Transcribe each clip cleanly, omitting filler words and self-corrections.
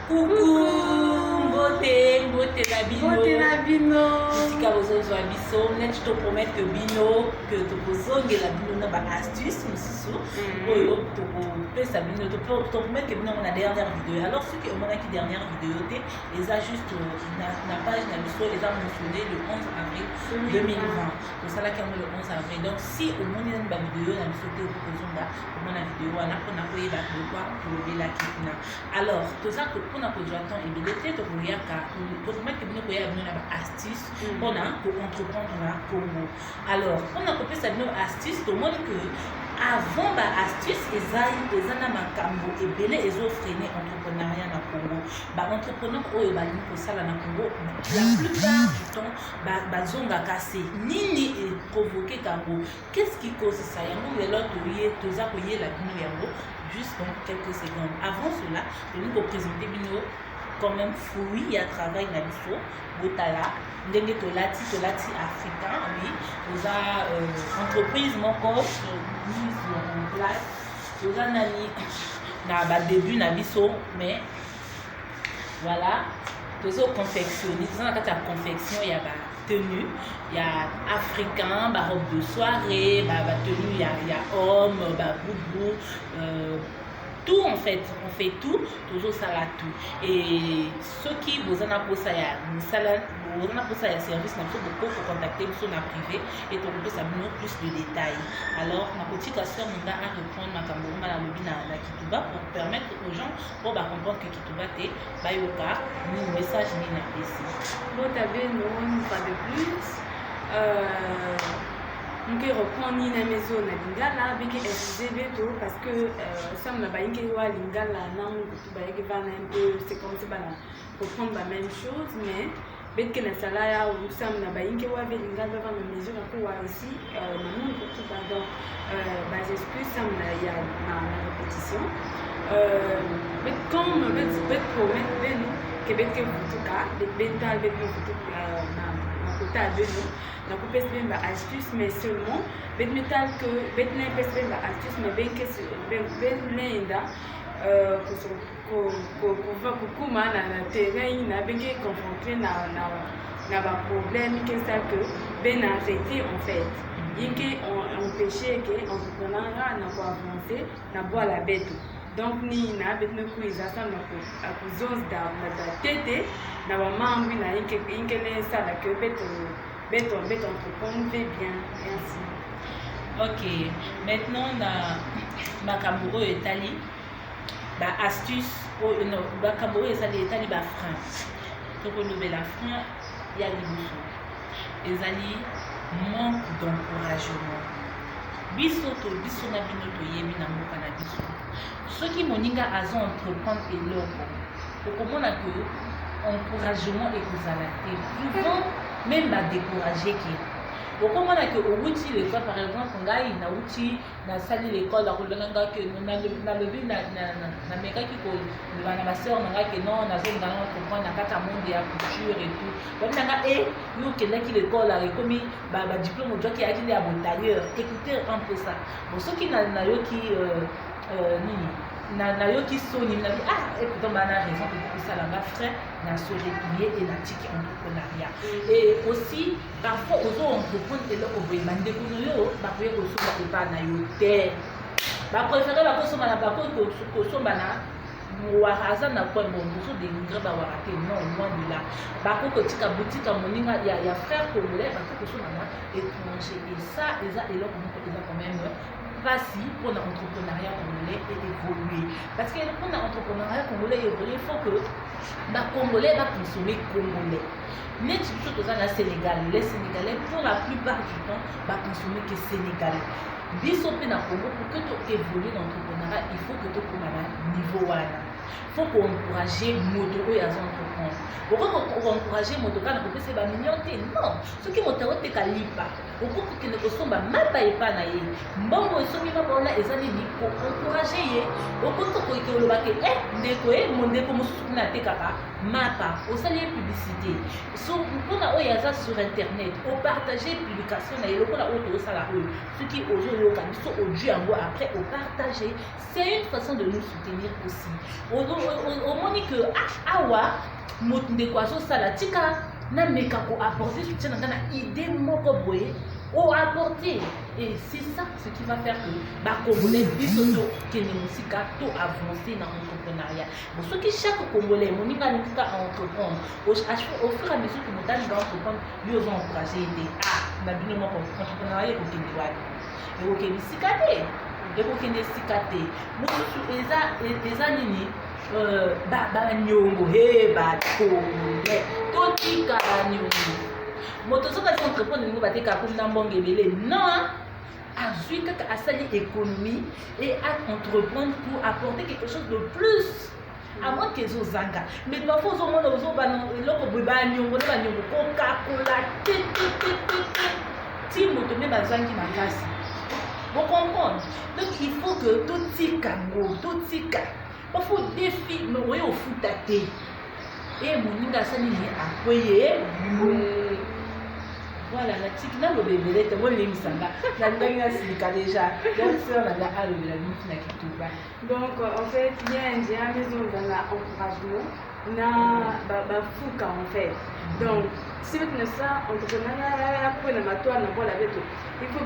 Coucou, beauté la bino. Beauté la bino. Tika bozozwa biso, net to promettre que bino que to kozongela bino na ba astuce mosusu. Oyo to pesa bino to promettre que bino na dernière vidéo. Alors ceux qui ont montré qui dernière vidéo té, les a juste na page na biso les a mentionné le 11 avril 2020. Pour ça là qui le 11 avril. Donc si au monde na ba vidéo na biso té ko kozonga pour na vidéo na ko na ko yeba ko pour la kina. Alors tout ça que pour na ko j'attends et bien te to koyaka pour promettre que bino ko ya bino na ba astuce pour entreprendre na Congo. Alors on a copié cette nouvelle astuce tout le monde que avant ba astuce ezana makambo ebele ezofreiner entrepreneuriat na Congo. Ba entrepreneur oyo ba lingi kosala na Congo la plupart du temps ba zonga kase nini et provoquer kango. Qu'est-ce qui cause ça? Yango lelo toza koyela bino yango juste dans quelques secondes. Avant cela, je vais vous présenter bino quand même fruit à travail na biso botala ndenge tolati africain, oui, oza entreprise moko mise en place oza nani na ba début na biso, mais voilà tozo confectionner toza na kati ya confection ya ba tenue ya africain, ba robe de soirée, ba tenue ya homme, ba boubou, tout en fait, on fait tout, toujours ça là tout. Et ceux qui vous en a pour ça, vous en a pour ça, service, nous sommes beaucoup pour contacter sur la privé et pour que ça nous plus de détails. Alors, ma petite sœur nous a reprendre ma caméra, la lobby na Kituba pour permettre aux gens pour comprendre que Kituba est bayoka, nous message ni na ici. Bon, t'avais une fois de plus. On peut reprendre une maison na lingala avec excusez tout parce que ça n'a pas été wa lingala non tout ba yake va un peu c'est comme ça bana reprendre la même chose mais bet que na salaya ou ça n'a pas été wa avec lingala va na maison na ko wa ici maman tout ba donc bah j'excuse ça na ya na répétition bet comme bet promettre ben que bet que tout cas bet tal bet tout na côté de nous na couper bien ba astuce mais seulement bet metal que bet na pes bien ba astuce mais ben que ben lenda ko va kukuma na terrain na ben que confronter na ba problème que ça que ben arrêter en fait et que on empêcher que entrepreneur na ko avancer na boire la bête. Donc ni na bet me kuiza ça na ko akuzos da tete na ba mambi na inkele ça la que bet entreprendre bien ainsi. Ok, maintenant ma Makambo etali ba astuce non Makambo etali ba frein. To ko lobe la frein ya libuso. Ezali manque d'encouragement. Biso na bino to yebi na mboka na biso. Soki moninga azo entreprendre eloko okomona que encouragement ekozala te souvent même ba décourager ki okomona que outi l'école par exemple ngai na outi na sali l'école la kolonanga que na lebi na mekaki ko na ba sœur na ngai que non na zo ngana comprendre na kata monde ya culture et tout donc nanga yo kendaki l'école a komi ba diplôme ojoki ya kili ya bon tailleur écoutez un peu ça bon soki na yo ki nini na yo qui soni na et pourtant bana raison que ça la frère na se replier et la tiki entrepreneuriat et aussi parfois aux entreprendre et là au bande ko yo ba ko yo so ba na yo te ba préférer ba ko so na ba ko so bana wahaza na kwa mboso de ngre ba warate non moi de là ba ko tika boutique moninga ya frère congolais ba ko so na étranger et ça et là quand même facile pour l'entrepreneuriat congolais et évoluer. Parce que pour l'entrepreneuriat congolais évoluer, il faut que les Congolais va consommer congolais. Mais tu peux que les Sénégalais, pour la plupart du temps, va consommer que Sénégalais. Biso pe na Congo pour que tu évolues dans l'entrepreneuriat, il faut que tu aies un niveau wana. Il faut qu'on encourage moto oyo ya entreprendre. Pourquoi encourager moto kana ko pesa ba million te? Non. Ce qui moto te kalipa. Pourquoi que ne kosomba mapa epa na ye. Mbongo esomi mapa ona ezali ni ko encourager ye. Pourquoi ko ke lo ba ke ndeko mondeko mosusu na te kaka mapa osali publicité. So mpona oyo yaza sur internet, o partager publication na ye lokola oyo to sala oyo. Ce qui ozo yoka biso audio yango après o partager, c'est une façon de nous soutenir aussi. omoni que awa moto ndeko azosala tika nameka koapporter soutien na nga na idée moko boye apporter. Et c'est ça ce qui va faire que Congolais biso tokende mosika to avancer dans l'entrepreneuriat. Bon, ce qui chaque Congolais moninga nika entreprendre au fur et à mesure que motali va entreprendre yo va encourager aider na bino moko entrepreneuriat kokende wapi ekokende sika te ekokende sika te mosusu eza nini banyongo Congolais totika banyongo moto soki aza entreprendre ningo bateka komi na mbongo ebele non azwi kaka asali économie et à entreprendre pour apporter quelque chose de plus à moins que ezozanga mais parfois ozomona ozobana eloko boye banyongo na banyongo kokakola ti moto mpe bazangi makasi bocomprendre. Donc il faut que totika ngo totika parfois défi me oye ofuta te e moninga asali ni akweye voilà la tiki na lobebele te mo lemisanga na ndenge nasilika déjà donc sœur nanga alobela miki na kituba. Donc en fait il y a un maison dans l'encouragement na bafuka en fait. Donc si vous êtes ça entrepreneur pour na matwa na bola beto il faut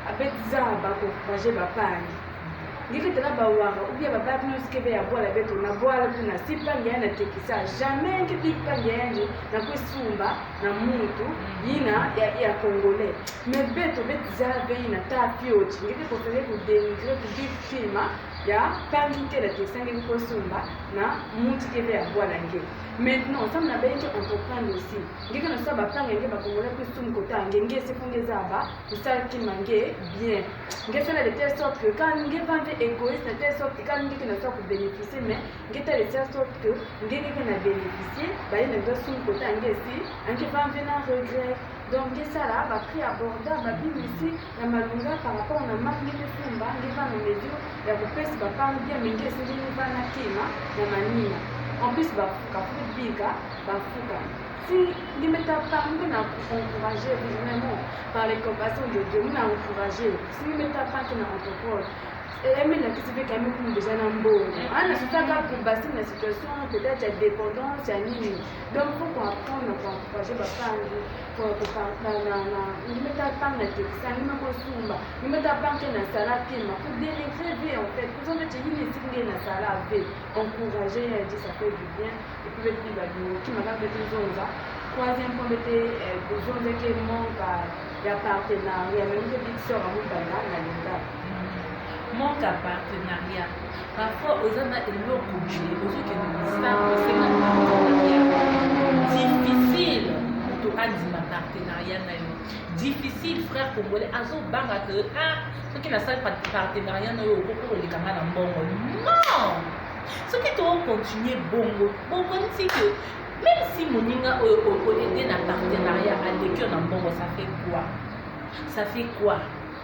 abet za bakourager bapani ngiki tena bawanga ou bien baba nous ce que ya bola beto na bola kuna sipa ngene tekisa jamais ngiki pangene na kusumba na mutu yina ya Congolais mais beto za veina ta fiot ngiki potele ku dénigrer ku difima ya pangike la tekisa ngiki kusumba na mutu ke ya bola ngiki. Maintenant ça m'a bien entreprendre aussi ngiki na saba panga ngiki ba Congolais kusum kota ngenge sefunge zaba ça qui mangue bien ngiki fait de telle sorte que quand ngiki vendre égoïste de telle sorte que quand ngiki na soit pour bénéficier mais ngiki de telle sorte que ngiki na bénéficier ba ina doit sum kota ngiki ngiki va venir regret. Donc ça là va prix abordable ba bi ici na malunga par rapport na marque de fumba ngiki va na mesure ya kupesa ba panga bien ngiki ngiki va na kima na manina. En plus, si nous mettons pas, nous encourager vraiment par les compassions de Dieu, nous encourager. Si nous mettons pas que nous entreprenons, mais la question est quand même déjà un bon. On a tout à pour passer la situation peut-être de dépendance à nini. Donc faut qu'on apprenne à encourager papa pour nous mettre pas na texte, nous mettre sumba, nous mettre pas que na sala kima pour délivrer en fait. Pour ça que il est na sala avec encourager dit ça fait du bien et puis être libre qui m'a pas fait zonza. Troisième point était besoin de que manque ya partenariat même que big sœur à Mubala na linga. Manque à partenariat. Parfois, aux hommes, ils l'ont coupé. Aux autres, ils savent difficile pour toi de partenariat. Difficile, frère congolais. Azo banga que ceux qui n'ont pas de partenariat, pour les camarades en bongo. Non! Ceux qui doivent continuer bongo. Bongo, c'est que même si mon ninga aidé un partenariat à l'école en bongo, ça fait quoi? Ça fait quoi?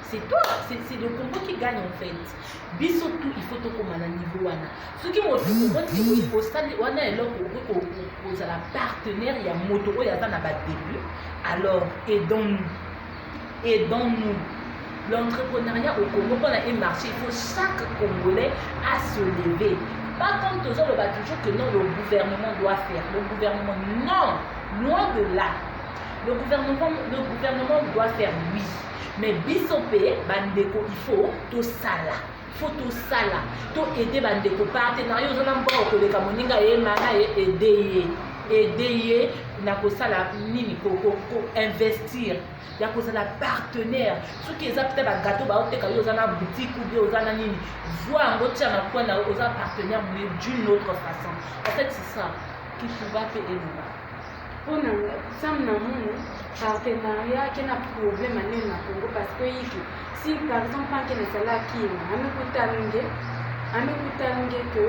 C'est toi, c'est le Congo qui gagne en fait. Bisotou, il faut tout comme à niveau wana. Ce qui m'a fait au stade wana est là pour la partenaire, il y a moto, il y a un début. Alors, aidons-nous. L'entrepreneuriat au Congo, on a un marché, il faut chaque Congolais à se lever. Pas comme toujours, on va toujours que non, le gouvernement doit faire. Le gouvernement, non, loin de là. Le gouvernement doit faire oui. Mais bisopé, bandeko, il faut tout sala. Il faut tout sala. Tout aider bandeko. Partenariat, vous allez voir que les Camoninga et Mana aider na ko sala nini ko investir. Ya ko sala partenaire. Ceux qui ont peut-être un gâteau, ba oteka yo zana boutique ou bien ozana nini. Vois ngo tia na kwa na oza partenaire mais d'une autre façon. En fait, c'est ça qui va faire énormément. On a ça partenariat qui a un problème à Congo parce que si par exemple pas qu'il y a cela qui que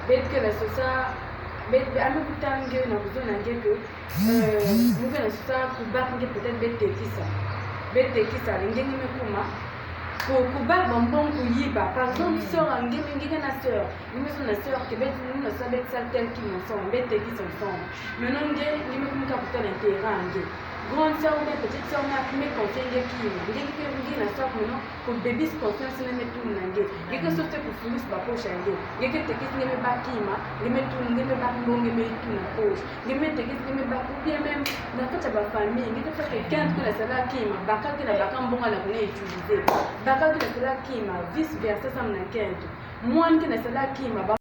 bête que la société ame kutange na besoin que nous la société pour battre peut-être bête qui ça l'ingénie me kuma pour battre bonbon kuyiba par exemple sœur ngenge na sœur nous sommes la sœur que bête nous la sœur bête ça tel qui nous sont bête qui sont maintenant ngenge me kuma pour tel intérêt grande soeur ou petite soeur na me confier qui ngi na soeur maintenant pour bébé confiance na me tout nange ngeke sote pour fulus ba poche nge ngeke tekis ngeme bakima ngeme tout ngeme bakimbo ngeme tout na poche ngeme tekis ngeme baku bien même na kata ba famille ngeke fa quelqu'un que la sala kima bakaki na bakambonga la kone utiliser bakaki na sala kima vice versa ça na kento moi qui na sala kima